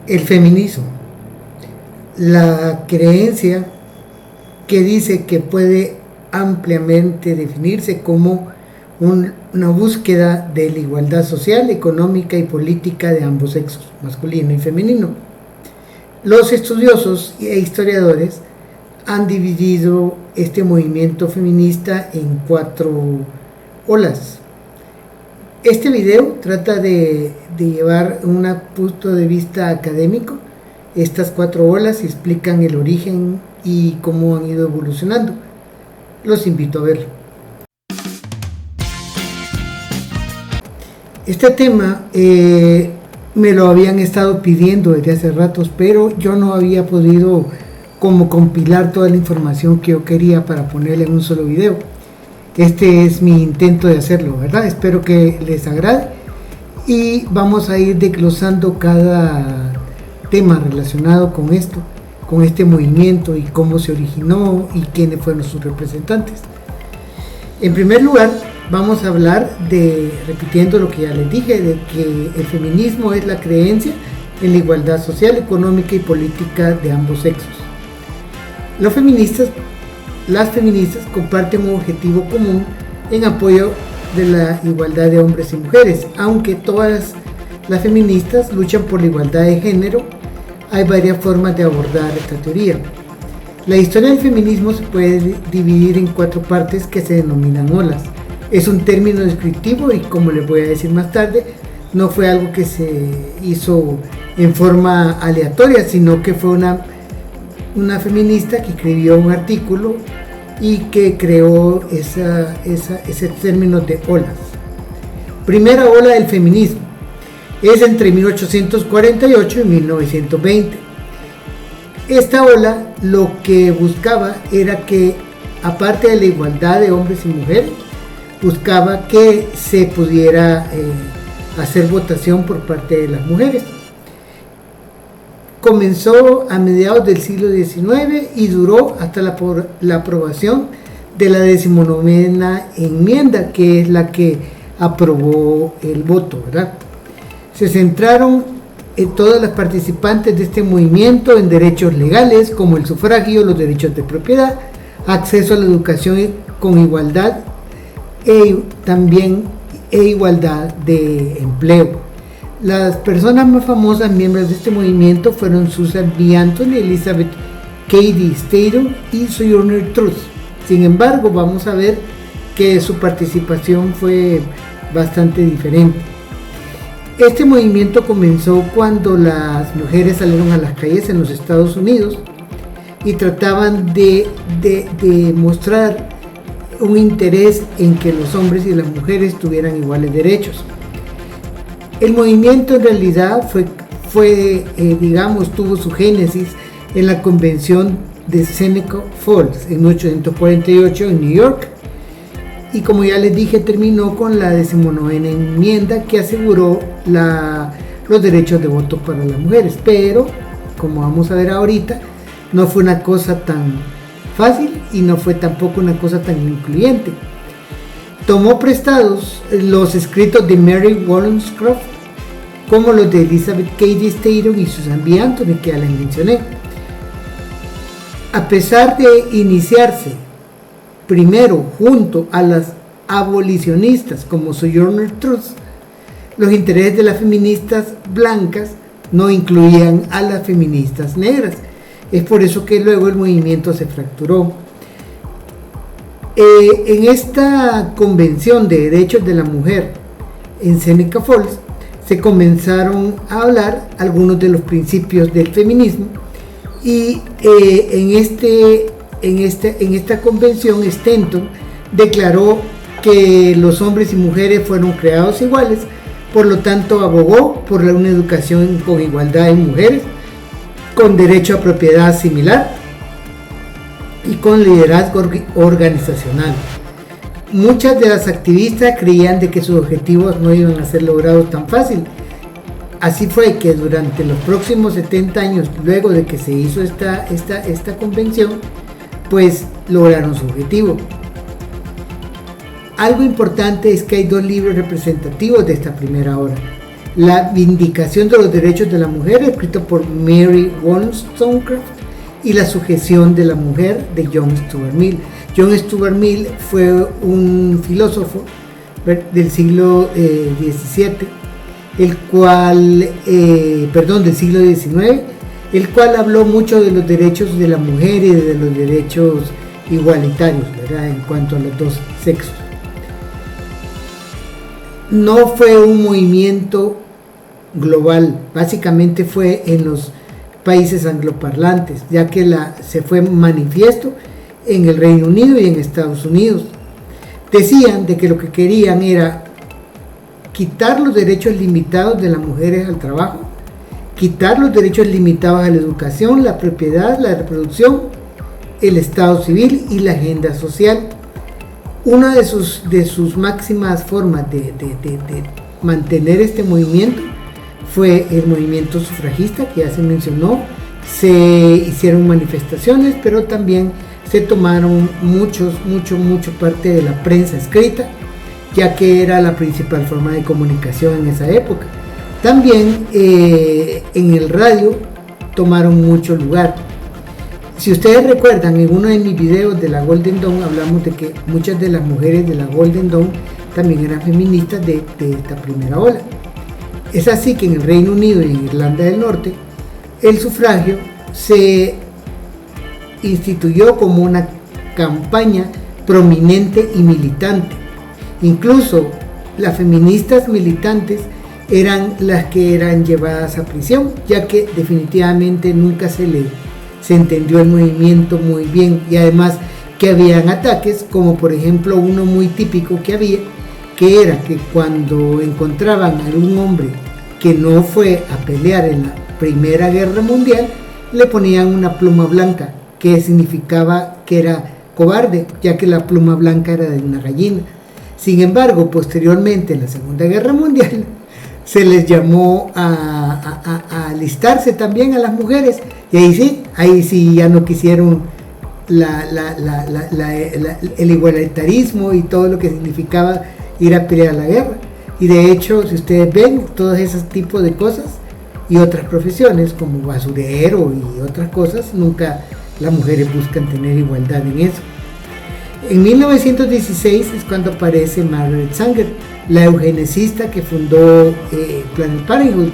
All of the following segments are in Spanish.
El feminismo, la creencia que dice que puede ampliamente definirse como una búsqueda de la igualdad social, económica y política de ambos sexos, masculino y femenino. Los estudiosos e historiadores han dividido este movimiento feminista en 4 olas. Este video trata de llevar un punto de vista académico estas 4 olas y explican el origen y cómo han ido evolucionando. Los invito a verlo. Este tema me lo habían estado pidiendo desde hace ratos, pero yo no había podido como compilar toda la información que yo quería para ponerla en un solo video. Este es mi intento de hacerlo, ¿verdad? Espero que les agrade y vamos a ir desglosando cada tema relacionado con esto, con este movimiento y cómo se originó y quiénes fueron sus representantes. En primer lugar, vamos a hablar repitiendo lo que ya les dije, de que el feminismo es la creencia en la igualdad social, económica y política de ambos sexos. Las feministas comparten un objetivo común en apoyo de la igualdad de hombres y mujeres. Aunque todas las feministas luchan por la igualdad de género, hay varias formas de abordar esta teoría. La historia del feminismo se puede dividir en 4 partes que se denominan olas. Es un término descriptivo y, como les voy a decir más tarde, no fue algo que se hizo en forma aleatoria, sino que fue una feminista que escribió un artículo y que creó ese término de olas. Primera ola del feminismo es entre 1848 y 1920. Esta ola lo que buscaba era que, aparte de la igualdad de hombres y mujeres, buscaba que se pudiera hacer votación por parte de las mujeres. Comenzó a mediados del siglo XIX y duró hasta la aprobación de la 19ª enmienda, que es la que aprobó el voto, ¿verdad? Se centraron todas las participantes de este movimiento en derechos legales como el sufragio, los derechos de propiedad, acceso a la educación con igualdad e igualdad de empleo. Las personas más famosas miembros de este movimiento fueron Susan B. Anthony, Elizabeth Cady Stanton y Sojourner Truth. Sin embargo, vamos a ver que su participación fue bastante diferente. Este movimiento comenzó cuando las mujeres salieron a las calles en los Estados Unidos y trataban de mostrar un interés en que los hombres y las mujeres tuvieran iguales derechos. El movimiento en realidad tuvo su génesis en la convención de Seneca Falls en 1848 en New York, y como ya les dije, terminó con la 19ª enmienda que aseguró los derechos de voto para las mujeres. Pero, como vamos a ver ahorita, no fue una cosa tan fácil y no fue tampoco una cosa tan incluyente. Tomó prestados los escritos de Mary Wollstonecraft, como los de Elizabeth Cady Stanton y Susan B. Anthony, que ya les mencioné. A pesar de iniciarse primero junto a las abolicionistas como Sojourner Truth, los intereses de las feministas blancas no incluían a las feministas negras. Es por eso que luego el movimiento se fracturó. En esta convención de derechos de la mujer en Seneca Falls se comenzaron a hablar algunos de los principios del feminismo, y en esta convención Stanton declaró que los hombres y mujeres fueron creados iguales. Por lo tanto, abogó por una educación con igualdad de mujeres, con derecho a propiedad similar y con liderazgo organizacional. Muchas de las activistas creían de que sus objetivos no iban a ser logrados tan fácil. Así fue que durante los próximos 70 años, luego de que se hizo esta convención, pues lograron su objetivo. Algo importante es que hay 2 libros representativos de esta primera ola. La Vindicación de los Derechos de la Mujer, escrito por Mary Wollstonecraft, y La Sujeción de la Mujer, de John Stuart Mill. John Stuart Mill fue un filósofo del siglo XVII, del siglo XIX, el cual habló mucho de los derechos de la mujer y de los derechos igualitarios, ¿verdad?, en cuanto a los dos sexos. No fue un movimiento global, básicamente fue en los países angloparlantes, ya que se fue manifiesto en el Reino Unido y en Estados Unidos. Decían de que lo que querían era quitar los derechos limitados de las mujeres al trabajo, quitar los derechos limitados a la educación, la propiedad, la reproducción, el Estado civil y la agenda social. Una de sus máximas formas de mantener este movimiento fue el movimiento sufragista, que ya se mencionó. Se hicieron manifestaciones, pero también se tomaron mucho parte de la prensa escrita, ya que era la principal forma de comunicación en esa época. También en el radio tomaron mucho lugar. Si ustedes recuerdan, en uno de mis videos de la Golden Dawn hablamos de que muchas de las mujeres de la Golden Dawn también eran feministas de esta primera ola. Es así que en el Reino Unido y en Irlanda del Norte el sufragio se instituyó como una campaña prominente y militante. Incluso las feministas militantes eran las que eran llevadas a prisión, ya que definitivamente nunca se entendió el movimiento muy bien, y además que habían ataques, como por ejemplo uno muy típico que había, que era que cuando encontraban a algún hombre que no fue a pelear en la Primera Guerra Mundial, le ponían una pluma blanca, que significaba que era cobarde, ya que la pluma blanca era de una gallina. Sin embargo, posteriormente en la Segunda Guerra Mundial se les llamó a alistarse también a las mujeres, y ahí sí ya no quisieron el igualitarismo y todo lo que significaba ir a pelear a la guerra. Y de hecho, si ustedes ven todos esos tipos de cosas y otras profesiones como basurero y otras cosas, nunca las mujeres buscan tener igualdad en eso. En 1916 es cuando aparece Margaret Sanger, la eugenicista que fundó Planned Parenthood,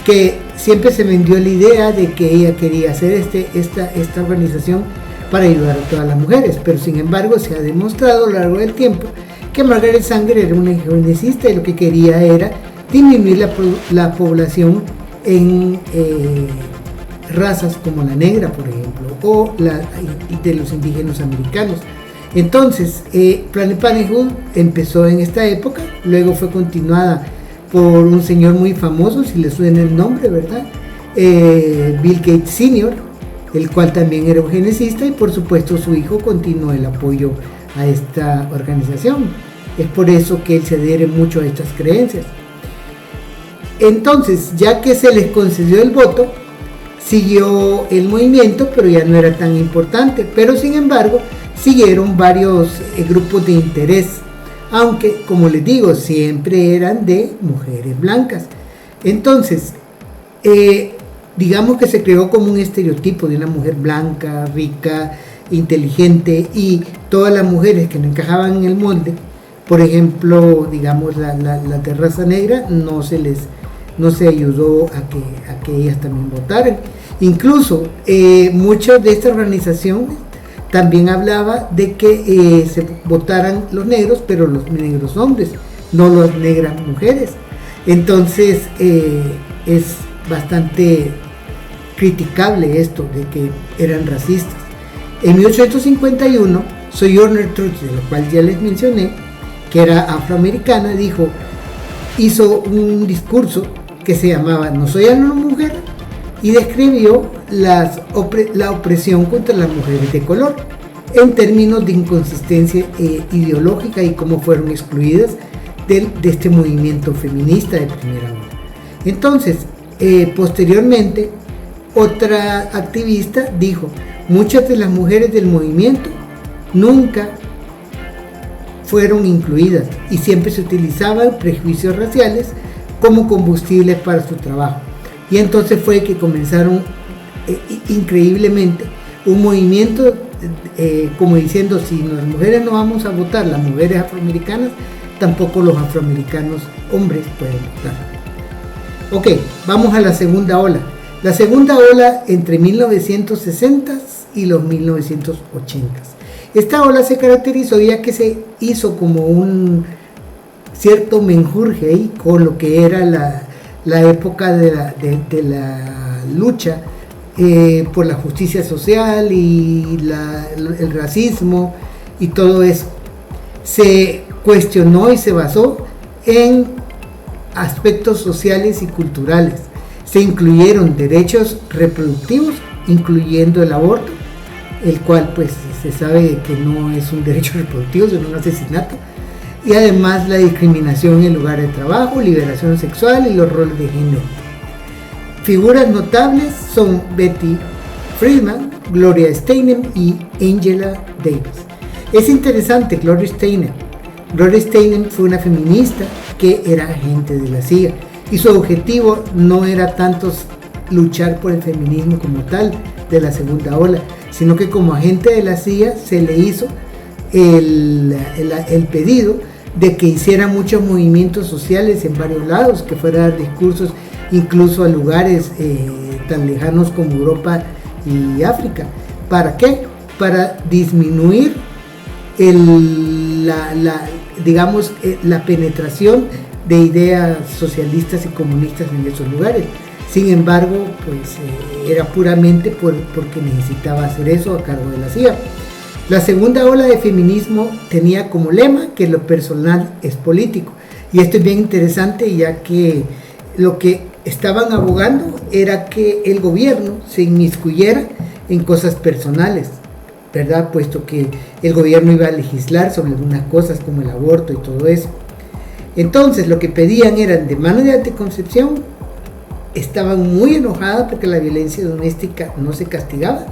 que siempre se vendió la idea de que ella quería hacer esta organización para ayudar a todas las mujeres, pero sin embargo se ha demostrado a lo largo del tiempo que Margaret Sanger era una eugenicista y lo que quería era disminuir la población en razas como la negra, por ejemplo, o de los indígenas americanos. Entonces, Planned Parenthood empezó en esta época, luego fue continuada por un señor muy famoso, si le suena el nombre, ¿verdad? Bill Gates Sr., el cual también era eugenicista, y por supuesto su hijo continuó el apoyo a esta organización. Es por eso que él se adhiere mucho a estas creencias. Entonces, ya que se les concedió el voto, siguió el movimiento, pero ya no era tan importante. Pero sin embargo, siguieron varios grupos de interés, aunque, como les digo, siempre eran de mujeres blancas. Entonces, digamos que se creó como un estereotipo de una mujer blanca, rica, inteligente, y todas las mujeres que no encajaban en el molde, por ejemplo, digamos la de raza negra, no se ayudó a que ellas también votaran. Incluso muchas de estas organizaciones también hablaba de que se votaran los negros, pero los negros hombres, no las negras mujeres. Entonces es bastante criticable esto de que eran racistas. En 1851, Sojourner Truth, de lo cual ya les mencioné, que era afroamericana, hizo un discurso que se llamaba "No soy una mujer", y describió la opresión contra las mujeres de color en términos de inconsistencia ideológica y cómo fueron excluidas de este movimiento feminista de primera ola. Entonces, posteriormente, otra activista dijo: muchas de las mujeres del movimiento nunca fueron incluidas y siempre se utilizaban prejuicios raciales como combustible para su trabajo. Y entonces fue que comenzaron increíblemente un movimiento como diciendo, si las mujeres no vamos a votar, las mujeres afroamericanas, tampoco los afroamericanos hombres pueden votar. Ok, vamos a la segunda ola. La segunda ola entre 1960 y los 1980. Esta ola se caracterizó ya que se hizo como un cierto menjurje ahí con lo que era la época de la lucha por la justicia social y el racismo y todo eso. Se cuestionó y se basó en aspectos sociales y culturales. Se incluyeron derechos reproductivos, incluyendo el aborto, el cual pues se sabe que no es un derecho reproductivo, sino un asesinato, y además la discriminación en el lugar de trabajo, liberación sexual y los roles de género. Figuras notables son Betty Friedan, Gloria Steinem y Angela Davis. Es interesante, Gloria Steinem fue una feminista que era agente de la CIA y su objetivo no era tanto luchar por el feminismo como tal de la segunda ola, sino que como agente de la CIA se le hizo el pedido de que hiciera muchos movimientos sociales en varios lados, que fuera a dar discursos incluso a lugares tan lejanos como Europa y África. ¿Para qué? Para disminuir la penetración de ideas socialistas y comunistas en esos lugares. Sin embargo, pues era puramente porque necesitaba hacer eso a cargo de la CIA. La segunda ola de feminismo tenía como lema que lo personal es político. Y esto es bien interesante, ya que lo que estaban abogando era que el gobierno se inmiscuyera en cosas personales, ¿verdad? Puesto que el gobierno iba a legislar sobre algunas cosas como el aborto y todo eso. Entonces lo que pedían eran demandas de anticoncepción, estaban muy enojadas porque la violencia doméstica no se castigaba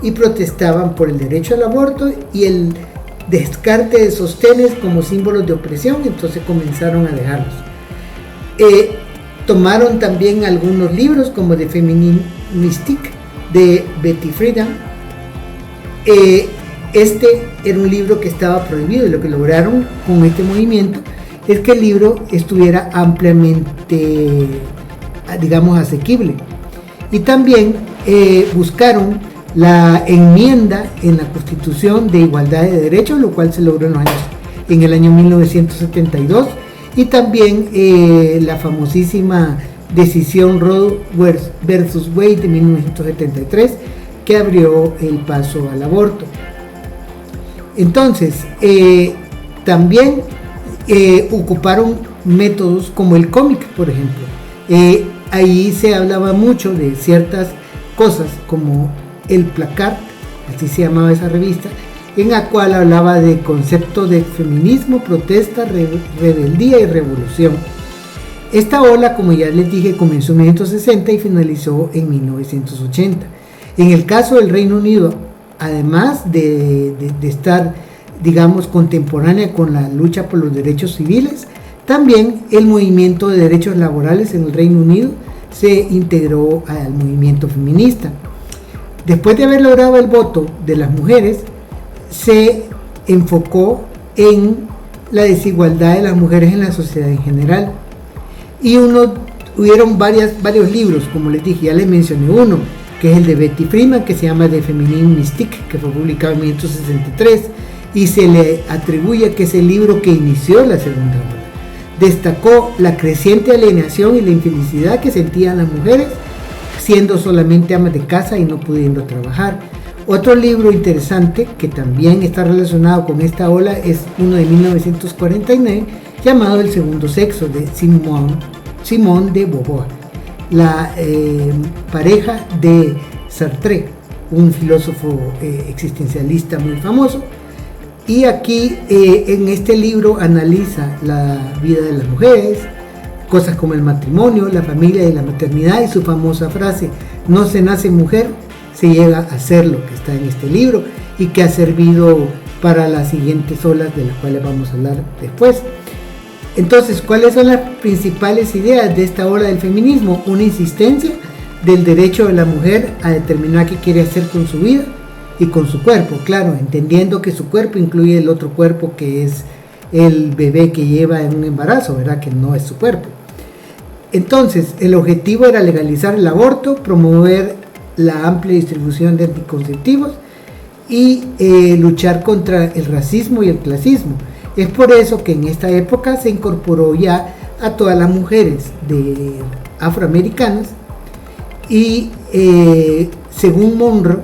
y protestaban por el derecho al aborto y el descarte de sostenes como símbolos de opresión. Entonces comenzaron a dejarlos. Tomaron también algunos libros como The Feminine Mystique de Betty Friedan. Este era un libro que estaba prohibido y lo que lograron con este movimiento es que el libro estuviera ampliamente, digamos, asequible. Y también buscaron la enmienda en la Constitución de Igualdad de Derechos, lo cual se logró en el año 1972, y también la famosísima decisión Roe versus Wade de 1973, que abrió el paso al aborto. Entonces, también ocuparon métodos como el cómic, por ejemplo. Ahí se hablaba mucho de ciertas cosas como el placard, así se llamaba esa revista, en la cual hablaba de conceptos de feminismo, protesta, rebeldía y revolución. Esta ola, como ya les dije, comenzó en 1960 y finalizó en 1980. En el caso del Reino Unido, además de estar, digamos, contemporánea con la lucha por los derechos civiles, también el movimiento de derechos laborales en el Reino Unido se integró al movimiento feminista. Después de haber logrado el voto de las mujeres, se enfocó en la desigualdad de las mujeres en la sociedad en general. Y hubieron varios libros, como les dije, ya les mencioné uno, que es el de Betty Friedan, que se llama The Feminine Mystique, que fue publicado en 1963, y se le atribuye que es el libro que inició la segunda ola. Destacó la creciente alienación y la infelicidad que sentían las mujeres, siendo solamente amas de casa y no pudiendo trabajar. Otro libro interesante que también está relacionado con esta ola es uno de 1949 llamado El segundo sexo, de Simone de Beauvoir, la pareja de Sartre, un filósofo existencialista muy famoso. Y aquí en este libro analiza la vida de las mujeres, cosas como el matrimonio, la familia y la maternidad, y su famosa frase: no se nace mujer, se llega a serlo, que está en este libro y que ha servido para las siguientes olas de las cuales vamos a hablar después. Entonces, ¿cuáles son las principales ideas de esta ola del feminismo? Una insistencia del derecho de la mujer a determinar qué quiere hacer con su vida y con su cuerpo, claro, entendiendo que su cuerpo incluye el otro cuerpo que es el bebé que lleva en un embarazo, ¿verdad? Que no es su cuerpo. Entonces, el objetivo era legalizar el aborto, promover la amplia distribución de anticonceptivos y luchar contra el racismo y el clasismo. Es por eso que en esta época se incorporó ya a todas las mujeres afroamericanas y según Monroe,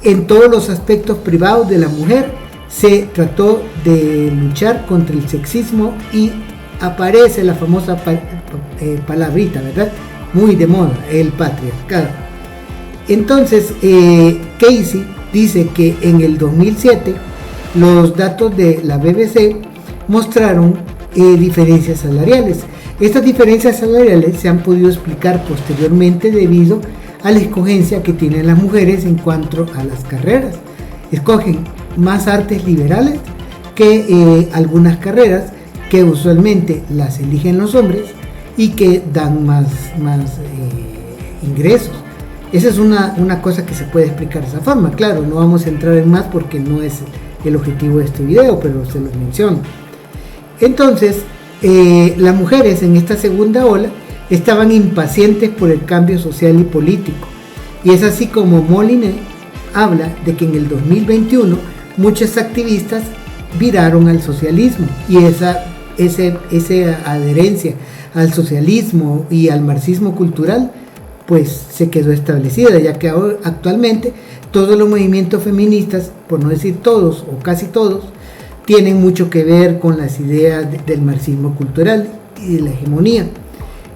en todos los aspectos privados de la mujer se trató de luchar contra el sexismo y aparece la famosa palabrita, ¿verdad? Muy de moda, el patriarcado. Entonces, Casey dice que en el 2007 los datos de la BBC mostraron diferencias salariales. Estas diferencias salariales se han podido explicar posteriormente debido a la escogencia que tienen las mujeres en cuanto a las carreras. Escogen más artes liberales que algunas carreras que usualmente las eligen los hombres y que dan más ingresos. Esa es una cosa que se puede explicar de esa forma. Claro, no vamos a entrar en más porque no es el objetivo de este video, pero se los menciono. Entonces, las mujeres en esta segunda ola estaban impacientes por el cambio social y político. Y es así como Molinet habla de que en el 2021 muchas activistas viraron al socialismo y esa adherencia al socialismo y al marxismo cultural pues se quedó establecida, ya que ahora, actualmente todos los movimientos feministas, por no decir todos o casi todos, tienen mucho que ver con las ideas del marxismo cultural y de la hegemonía.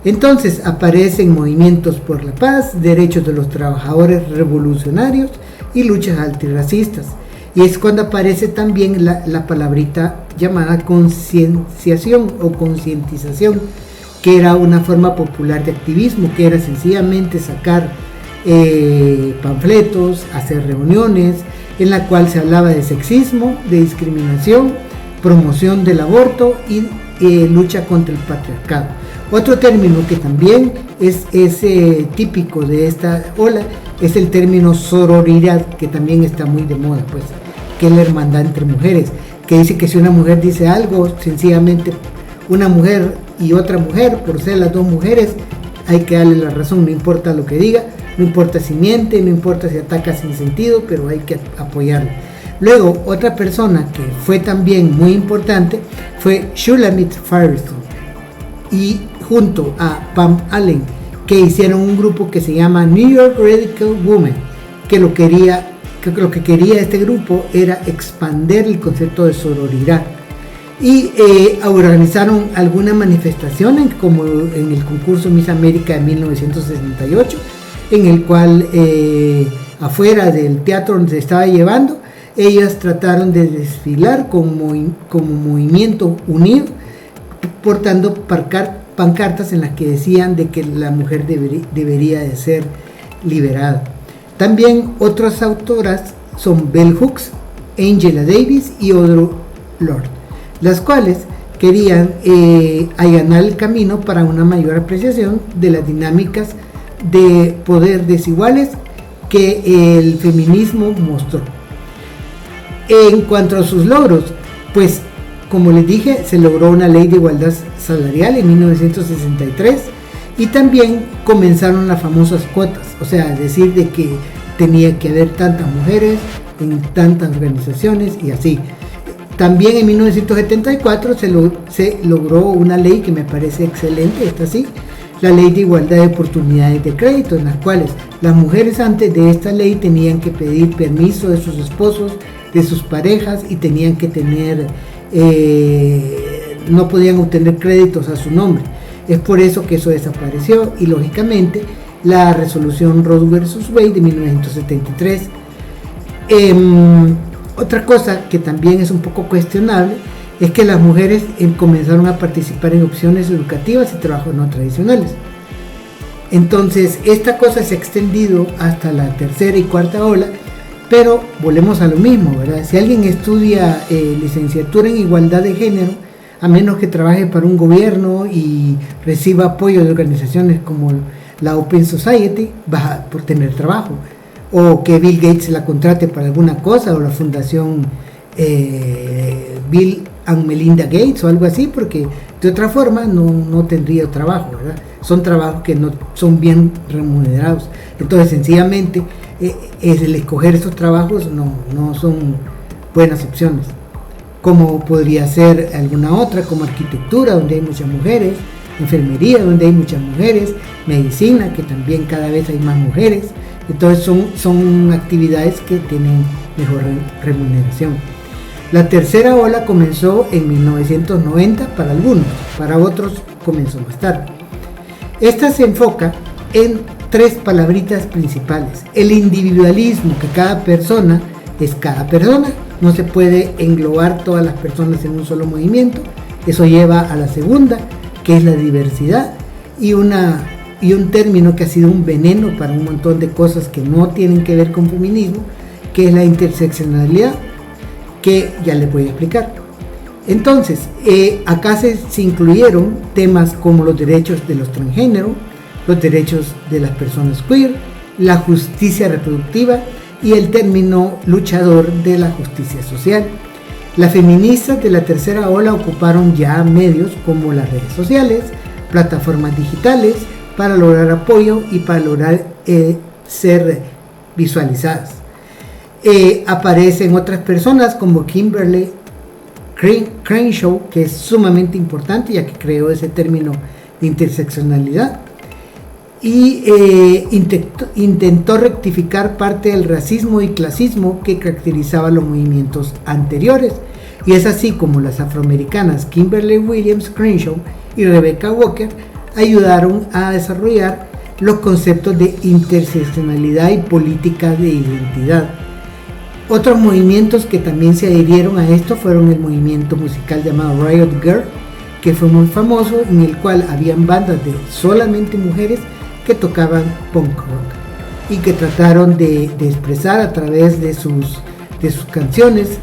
Entonces aparecen movimientos por la paz, derechos de los trabajadores revolucionarios y luchas antirracistas. Y es cuando aparece también la palabrita llamada concienciación o concientización, que era una forma popular de activismo, que era sencillamente sacar panfletos, hacer reuniones, en la cual se hablaba de sexismo, de discriminación, promoción del aborto y lucha contra el patriarcado. Otro término que también es típico de esta ola es el término sororidad, que también está muy de moda, pues, que es la hermandad entre mujeres, que dice que si una mujer dice algo, sencillamente una mujer y otra mujer, por ser las dos mujeres, hay que darle la razón, no importa lo que diga, no importa si miente, no importa si ataca sin sentido, pero hay que apoyarlo. Luego, otra persona que fue también muy importante fue Shulamit Firestone, y junto a Pam Allen, que hicieron un grupo que se llama New York Radical Women, que lo que quería este grupo era expandir el concepto de sororidad. Y organizaron algunas manifestaciones, como en el concurso Miss América de 1968, en el cual afuera del teatro donde se estaba llevando, ellas trataron de desfilar como movimiento unido, portando pancartas en las que decían de que la mujer debería de ser liberada. También otras autoras son Bell Hooks, Angela Davis y Audre Lorde, las cuales querían allanar el camino para una mayor apreciación de las dinámicas de poder desiguales que el feminismo mostró. En cuanto a sus logros, pues como les dije, se logró una ley de igualdad salarial en 1963 y también comenzaron las famosas cuotas, o sea, decir de que tenía que haber tantas mujeres en tantas organizaciones y así. También en 1974 se logró una ley que me parece excelente, esta sí, la Ley de Igualdad de Oportunidades de Crédito, en las cuales las mujeres antes de esta ley tenían que pedir permiso de sus esposos, de sus parejas, y tenían que tener, no podían obtener créditos a su nombre. Es por eso que eso desapareció, y lógicamente la resolución Roe vs. Wade de 1973. Otra cosa que también es un poco cuestionable es que las mujeres comenzaron a participar en opciones educativas y trabajos no tradicionales. Entonces esta cosa se ha extendido hasta la tercera y cuarta ola, pero volvemos a lo mismo, ¿verdad? Si alguien estudia licenciatura en igualdad de género, a menos que trabaje para un gobierno y reciba apoyo de organizaciones como la Open Society, vas por tener trabajo, o que Bill Gates la contrate para alguna cosa, o la fundación Bill and Melinda Gates o algo así, porque de otra forma no tendría trabajo, ¿verdad? Son trabajos que no son bien remunerados, entonces sencillamente el escoger esos trabajos no son buenas opciones, como podría ser alguna otra, como arquitectura, donde hay muchas mujeres, enfermería, donde hay muchas mujeres, medicina, que también cada vez hay más mujeres. Entonces son actividades que tienen mejor remuneración. La tercera ola comenzó en 1990 para algunos, para otros comenzó más tarde. Esta se enfoca en 3 palabritas principales: el individualismo, que cada persona es cada persona, no se puede englobar todas las personas en un solo movimiento. Eso lleva a la segunda, que es la diversidad, y un término que ha sido un veneno para un montón de cosas que no tienen que ver con feminismo, que es la interseccionalidad, que ya les voy a explicar. Entonces, acá se incluyeron temas como los derechos de los transgéneros, los derechos de las personas queer, la justicia reproductiva y el término luchador de la justicia social. Las feministas de la tercera ola ocuparon ya medios como las redes sociales, plataformas digitales, para lograr apoyo y para lograr ser visualizadas. Aparecen otras personas como Kimberly Crenshaw, que es sumamente importante ya que creó ese término de interseccionalidad, y intentó rectificar parte del racismo y clasismo que caracterizaba los movimientos anteriores, y es así como las afroamericanas Kimberly Williams Crenshaw y Rebecca Walker ayudaron a desarrollar los conceptos de interseccionalidad y política de identidad. Otros movimientos que también se adhirieron a esto fueron el movimiento musical llamado Riot Girl, que fue muy famoso, en el cual habían bandas de solamente mujeres que tocaban punk rock y que trataron de expresar a través de sus canciones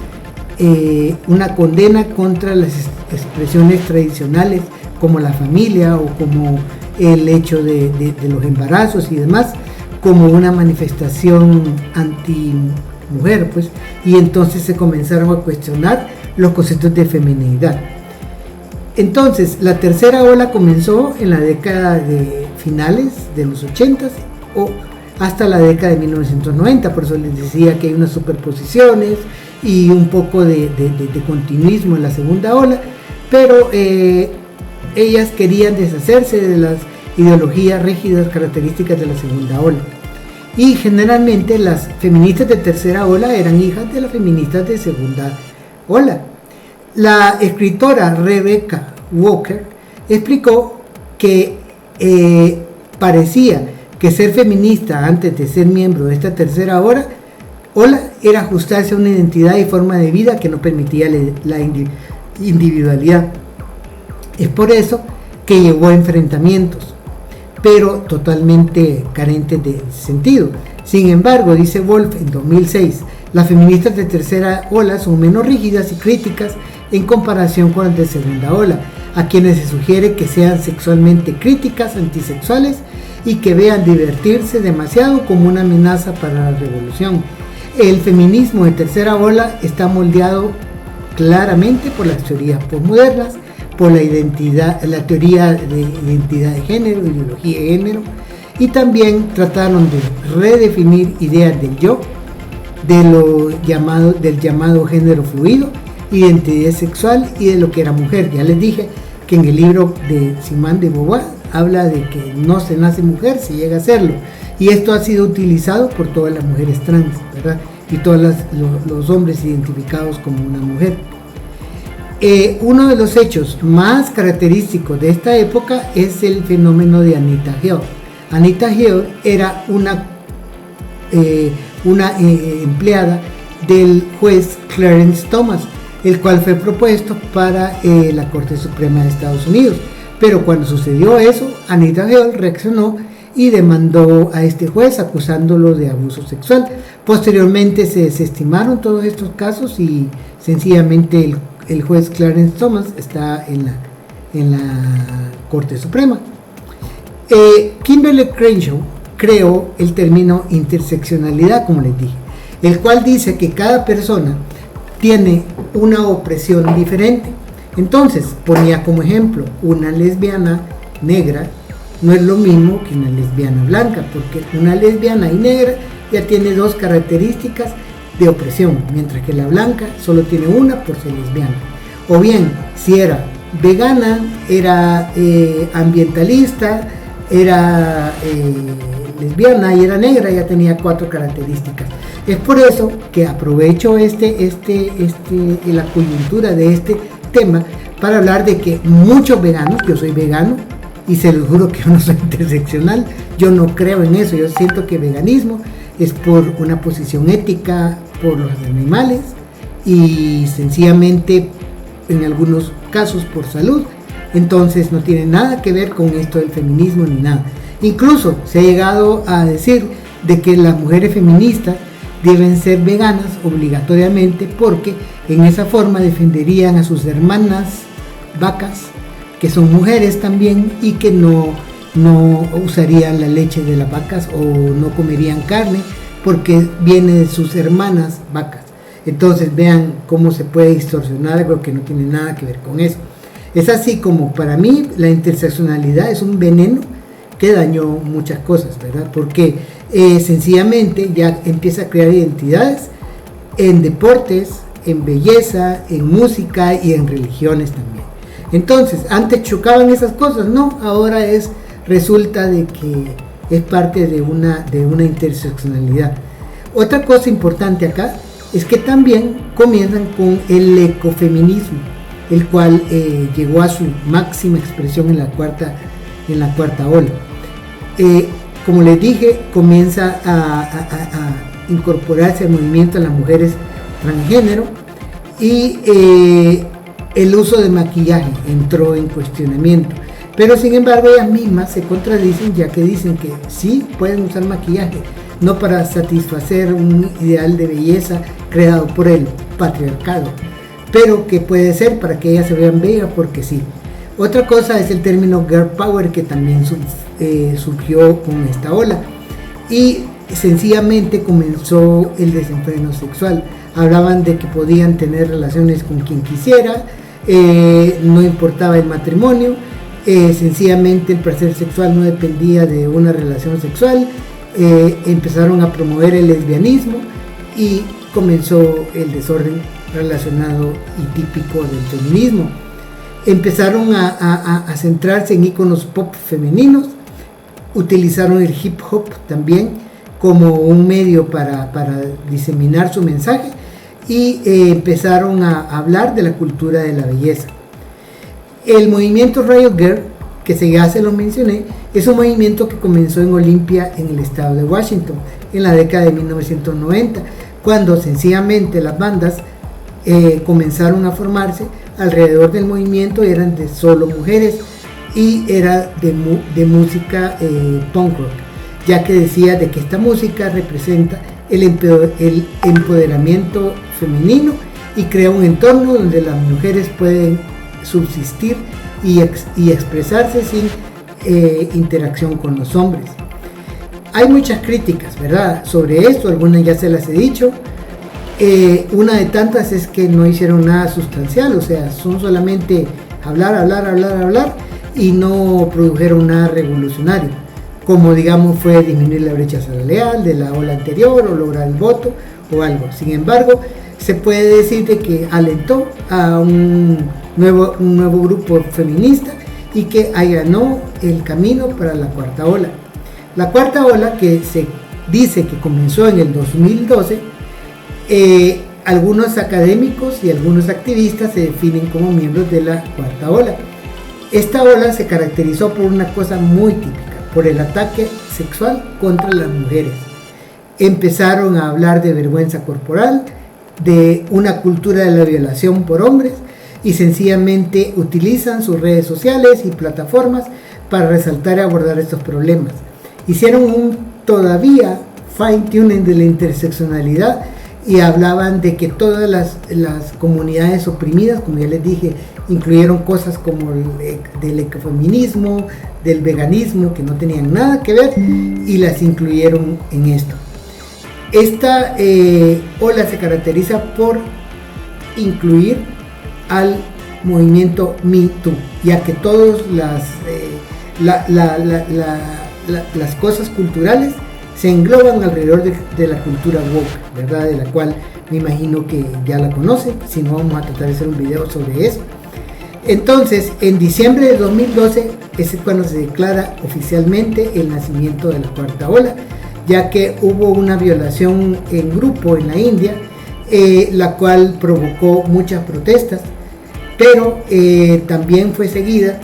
una condena contra las expresiones tradicionales como la familia o como el hecho de los embarazos y demás, como una manifestación anti-mujer, pues, y entonces se comenzaron a cuestionar los conceptos de feminidad. Entonces, la tercera ola comenzó en la década de finales de los 80s o hasta la década de 1990, por eso les decía que hay unas superposiciones y un poco de continuismo en la segunda ola, pero ellas querían deshacerse de las ideologías rígidas características de la segunda ola. Y generalmente las feministas de tercera ola eran hijas de las feministas de segunda ola. La escritora Rebecca Walker explicó que parecía que ser feminista antes de ser miembro de esta tercera ola era ajustarse a una identidad y forma de vida que no permitía la individualidad. Es por eso que llevó a enfrentamientos, pero totalmente carentes de sentido. Sin embargo, dice Wolf en 2006, las feministas de tercera ola son menos rígidas y críticas en comparación con las de segunda ola, a quienes se sugiere que sean sexualmente críticas, antisexuales y que vean divertirse demasiado como una amenaza para la revolución. El feminismo de tercera ola está moldeado claramente por las teorías posmodernas, por la teoría de identidad de género, ideología de género, y también trataron de redefinir ideas del yo, del llamado género fluido, identidad sexual y de lo que era mujer. Ya les dije que en el libro de Simone de Beauvoir habla de que no se nace mujer, se llega a serlo, y esto ha sido utilizado por todas las mujeres trans, ¿verdad? Y todos los hombres identificados como una mujer. Uno de los hechos más característicos de esta época es el fenómeno de Anita Hill. Anita Hill era una empleada del juez Clarence Thomas, el cual fue propuesto para la Corte Suprema de Estados Unidos. Pero cuando sucedió eso, Anita Hill reaccionó y demandó a este juez acusándolo de abuso sexual. Posteriormente se desestimaron todos estos casos y sencillamente el juez Clarence Thomas está en la Corte Suprema. Kimberly Crenshaw creó el término interseccionalidad, como les dije, el cual dice que cada persona tiene una opresión diferente. Entonces ponía como ejemplo, una lesbiana negra no es lo mismo que una lesbiana blanca, porque una lesbiana y negra ya tiene dos características de opresión, mientras que la blanca solo tiene una por ser lesbiana. O bien, si era vegana, era ambientalista, era lesbiana y era negra, ya tenía 4 características. Es por eso que aprovecho la coyuntura de este tema para hablar de que muchos veganos, yo soy vegano y se los juro que yo no soy interseccional, yo no creo en eso, yo siento que veganismo es por una posición ética, por los animales y sencillamente en algunos casos por salud. Entonces no tiene nada que ver con esto del feminismo ni nada. Incluso se ha llegado a decir de que las mujeres feministas deben ser veganas obligatoriamente porque en esa forma defenderían a sus hermanas vacas, que son mujeres también y que no usarían la leche de las vacas o no comerían carne porque viene de sus hermanas vacas. Entonces vean cómo se puede distorsionar algo que no tiene nada que ver con eso. Es así como para mí la interseccionalidad es un veneno que dañó muchas cosas, ¿verdad? Porque sencillamente ya empieza a crear identidades en deportes, en belleza, en música y en religiones también. Entonces, antes chocaban esas cosas, no, ahora resulta de que es parte de una interseccionalidad. Otra cosa importante acá es que también comienzan con el ecofeminismo, el cual llegó a su máxima expresión en la cuarta ola. Como les dije, comienza a incorporarse al movimiento de las mujeres transgénero y el uso de maquillaje entró en cuestionamiento. Pero sin embargo ellas mismas se contradicen, ya que dicen que sí pueden usar maquillaje, no para satisfacer un ideal de belleza creado por el patriarcado, pero que puede ser para que ellas se vean bellas porque sí. Otra cosa es el término girl power, que también surgió con esta ola y sencillamente comenzó el desenfreno sexual. Hablaban de que podían tener relaciones con quien quisiera, no importaba el matrimonio, sencillamente el placer sexual no dependía de una relación sexual. Empezaron a promover el lesbianismo y comenzó el desorden relacionado y típico del feminismo. Empezaron a centrarse en íconos pop femeninos, utilizaron el hip hop también como un medio para diseminar su mensaje y empezaron a hablar de la cultura de la belleza. El movimiento Riot Girl, que ya se lo mencioné, es un movimiento que comenzó en Olympia, en el estado de Washington, en la década de 1990, cuando sencillamente las bandas comenzaron a formarse alrededor del movimiento, eran de solo mujeres y era de música punk rock, ya que decía de que esta música representa el empoderamiento femenino y crea un entorno donde las mujeres pueden subsistir y expresarse sin interacción con los hombres. Hay muchas críticas, ¿verdad?, sobre esto, algunas ya se las he dicho. Una de tantas es que no hicieron nada sustancial, o sea, son solamente hablar y no produjeron nada revolucionario, como digamos fue disminuir la brecha salarial de la ola anterior o lograr el voto o algo. Sin embargo, se puede decir de que alentó a un nuevo grupo feminista y que allanó el camino para la cuarta ola. La cuarta ola, que se dice que comenzó en el 2012, algunos académicos y algunos activistas se definen como miembros de la cuarta ola. Esta ola se caracterizó por una cosa muy típica, por el ataque sexual contra las mujeres. Empezaron a hablar de vergüenza corporal, de una cultura de la violación por hombres y sencillamente utilizan sus redes sociales y plataformas para resaltar y abordar estos problemas. Hicieron un todavía fine tuning de la interseccionalidad y hablaban de que todas las comunidades oprimidas, como ya les dije, incluyeron cosas como del ecofeminismo, del veganismo, que no tenían nada que ver, y las incluyeron en esto. Esta ola se caracteriza por incluir al movimiento Me Too, ya que todas las cosas culturales se engloban alrededor de la cultura woke, ¿verdad? De la cual me imagino que ya la conocen, si no vamos a tratar de hacer un video sobre eso. Entonces, en diciembre de 2012 es cuando se declara oficialmente el nacimiento de la cuarta ola, ya que hubo una violación en grupo en la India, la cual provocó muchas protestas, pero también fue seguida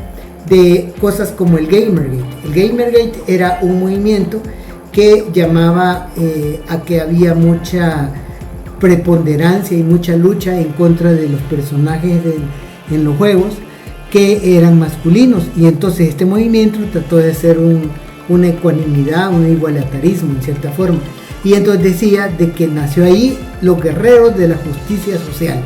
de cosas como el Gamergate. El Gamergate era un movimiento que llamaba a que había mucha preponderancia y mucha lucha en contra de los personajes en los juegos que eran masculinos, y entonces este movimiento trató de hacer una ecuanimidad, un igualitarismo en cierta forma, y entonces decía de que nació ahí los guerreros de la justicia social,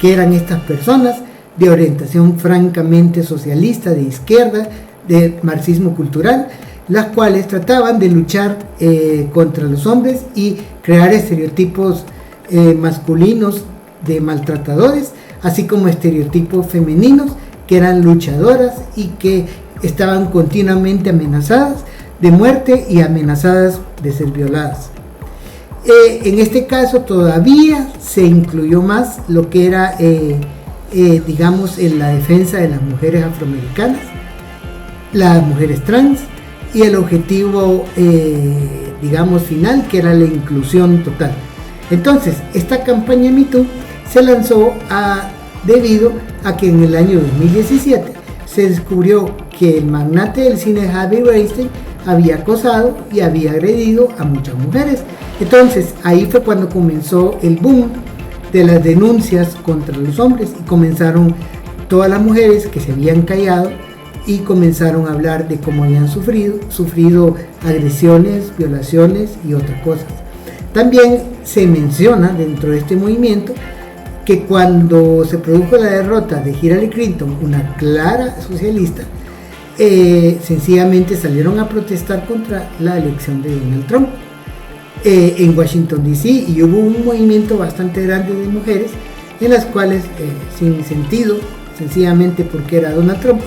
que eran estas personas de orientación francamente socialista, de izquierda, de marxismo cultural, las cuales trataban de luchar contra los hombres y crear estereotipos masculinos de maltratadores, así como estereotipos femeninos que eran luchadoras y que estaban continuamente amenazadas de muerte y amenazadas de ser violadas. En este caso todavía se incluyó más lo que era digamos, en la defensa de las mujeres afroamericanas, las mujeres trans, y el objetivo digamos final, que era la inclusión total. Entonces esta campaña Me Too se lanzó debido a que en el año 2017 se descubrió que el magnate del cine Harvey Weinstein había acosado y había agredido a muchas mujeres. Entonces ahí fue cuando comenzó el boom de las denuncias contra los hombres, y comenzaron todas las mujeres que se habían callado y comenzaron a hablar de cómo habían sufrido agresiones, violaciones y otras cosas. También se menciona dentro de este movimiento que cuando se produjo la derrota de Hillary Clinton, una clara socialista, sencillamente salieron a protestar contra la elección de Donald Trump en Washington DC, y hubo un movimiento bastante grande de mujeres en las cuales, sin sentido, sencillamente porque era Donald Trump,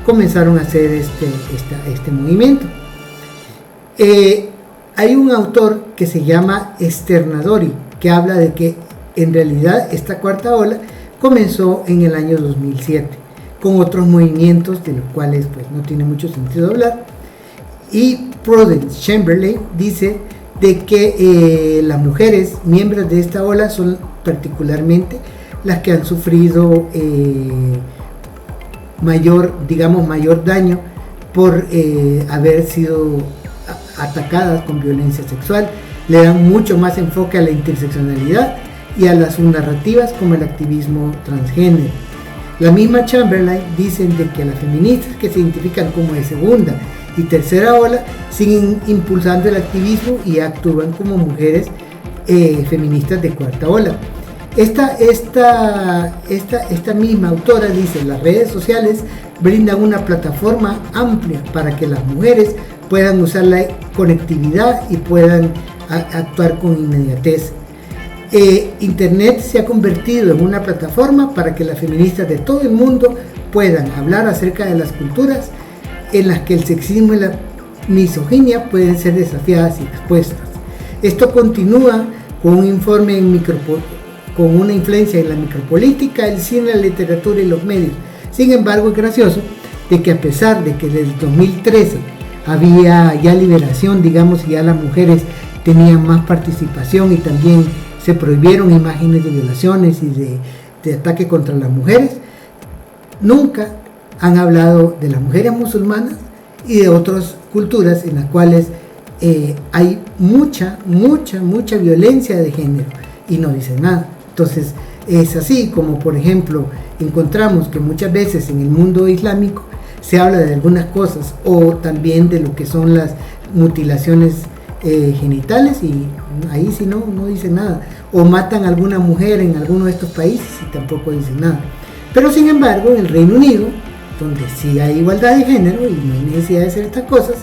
comenzaron a hacer este movimiento. Hay un autor que se llama Sternadori, que habla de que en realidad esta cuarta ola comenzó en el año 2007 con otros movimientos de los cuales pues no tiene mucho sentido hablar, y Prudence Chamberlain dice de que las mujeres miembros de esta ola son particularmente las que han sufrido mayor daño por haber sido atacadas con violencia sexual. Le dan mucho más enfoque a la interseccionalidad y a las subnarrativas como el activismo transgénero. La misma Chamberlain dicen de que las feministas que se identifican como de segunda y tercera ola siguen impulsando el activismo y actúan como mujeres feministas de cuarta ola. Esta misma autora dice: las redes sociales brindan una plataforma amplia para que las mujeres puedan usar la conectividad y puedan actuar con inmediatez. Internet se ha convertido en una plataforma para que las feministas de todo el mundo puedan hablar acerca de las culturas en las que el sexismo y la misoginia pueden ser desafiadas y expuestas. Esto continúa con un informe con una influencia en la micropolítica, el cine, la literatura y los medios. Sin embargo, es gracioso de que a pesar de que desde el 2013 había ya liberación, digamos, y ya las mujeres tenían más participación y también se prohibieron imágenes de violaciones y de ataque contra las mujeres, nunca han hablado de las mujeres musulmanas y de otras culturas en las cuales hay mucha violencia de género y no dicen nada. Entonces es así como, por ejemplo, encontramos que muchas veces en el mundo islámico se habla de algunas cosas, o también de lo que son las mutilaciones genitales, y ahí sí no dicen nada, o matan a alguna mujer en alguno de estos países y tampoco dicen nada. Pero sin embargo, en el Reino Unido, donde sí hay igualdad de género y no hay necesidad de hacer estas cosas,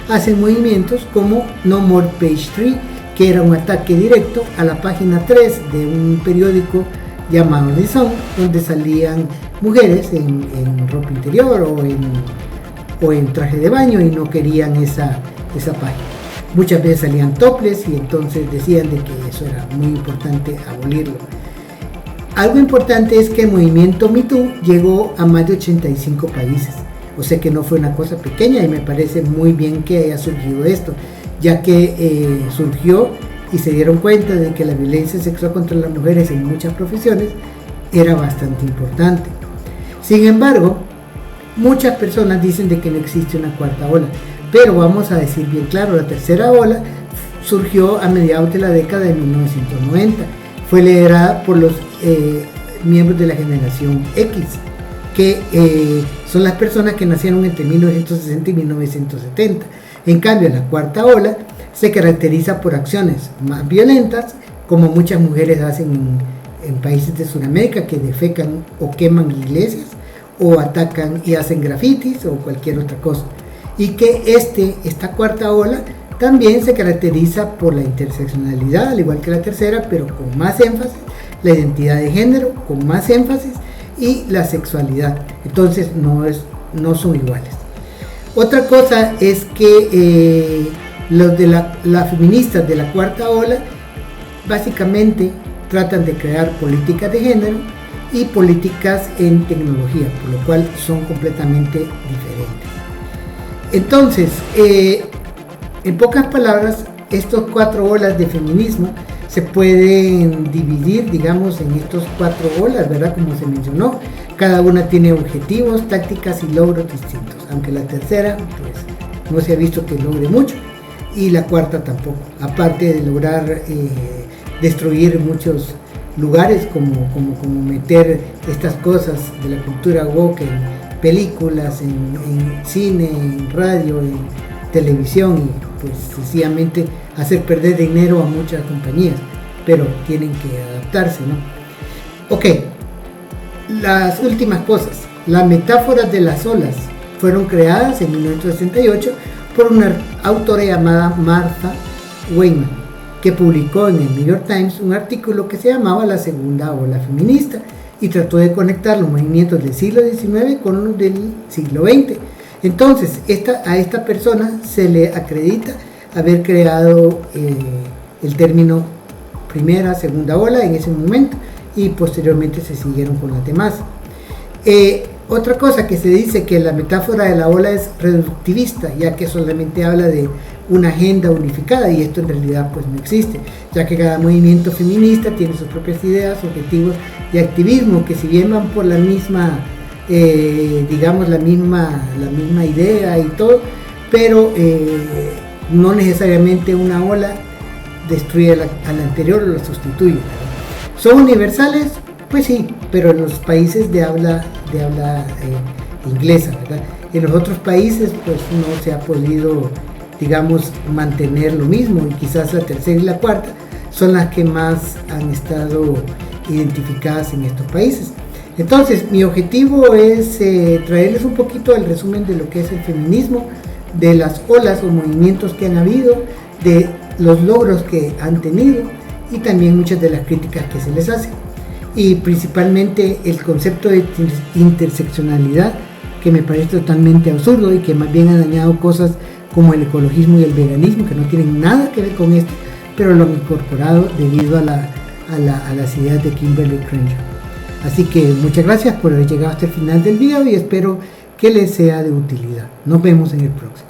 hacen movimientos como No More Page 3, que era un ataque directo a la página 3 de un periódico llamado The Sun, donde salían mujeres en ropa interior o en traje de baño, y no querían esa página. Muchas veces salían topless, y entonces decían de que eso era muy importante abolirlo. Algo importante es que el movimiento Me Too llegó a más de 85 países, o sea que no fue una cosa pequeña, y me parece muy bien que haya surgido esto, ya que surgió y se dieron cuenta de que la violencia sexual contra las mujeres en muchas profesiones era bastante importante. Sin embargo, muchas personas dicen de que no existe una cuarta ola, pero vamos a decir bien claro, la tercera ola surgió a mediados de la década de 1990, fue liderada por los miembros de la generación X, que son las personas que nacieron entre 1960 y 1970. En cambio, la cuarta ola se caracteriza por acciones más violentas, como muchas mujeres hacen en países de Sudamérica, que defecan o queman iglesias, o atacan y hacen grafitis o cualquier otra cosa. Y que esta cuarta ola también se caracteriza por la interseccionalidad, al igual que la tercera, pero con más énfasis, la identidad de género con más énfasis, y la sexualidad. Entonces no son iguales. Otra cosa es que los de las feministas de la cuarta ola básicamente tratan de crear políticas de género y políticas en tecnología, por lo cual son completamente diferentes. Entonces, en pocas palabras, estos 4 olas de feminismo se pueden dividir, digamos, en estos 4 olas, ¿verdad? Como se mencionó, cada una tiene objetivos, tácticas y logros distintos, aunque la tercera, pues, no se ha visto que logre mucho, y la cuarta tampoco, aparte de lograr destruir muchos lugares, como meter estas cosas de la cultura woke en películas, en cine, en radio, en televisión, y pues sencillamente hacer perder dinero a muchas compañías, pero tienen que adaptarse, ¿no? Ok, las últimas cosas. Las metáforas de las olas fueron creadas en 1968 por una autora llamada Martha Wayman, que publicó en el New York Times un artículo que se llamaba La Segunda Ola Feminista, y trató de conectar los movimientos del siglo XIX con los del siglo XX. Entonces, a esta persona se le acredita haber creado el término primera, segunda ola en ese momento, y posteriormente se siguieron con las demás. Otra cosa que se dice, que la metáfora de la ola es reductivista, ya que solamente habla de una agenda unificada, y esto en realidad pues no existe, ya que cada movimiento feminista tiene sus propias ideas, objetivos y activismo, que si bien van por la misma digamos la misma idea y todo, pero no necesariamente una ola destruye a la anterior o la sustituye. ¿Son universales? Pues sí, pero en los países de habla inglesa, ¿verdad? En los otros países pues no se ha podido, digamos, mantener lo mismo, y quizás la tercera y la cuarta son las que más han estado identificadas en estos países. Entonces, mi objetivo es traerles un poquito el resumen de lo que es el feminismo, de las olas o movimientos que han habido, de los logros que han tenido, y también muchas de las críticas que se les hace. Y principalmente el concepto de interseccionalidad, que me parece totalmente absurdo y que más bien ha dañado cosas como el ecologismo y el veganismo, que no tienen nada que ver con esto, pero lo han incorporado debido a las ideas de Kimberly Crenshaw. Así que muchas gracias por haber llegado hasta el final del video, y espero que les sea de utilidad. Nos vemos en el próximo.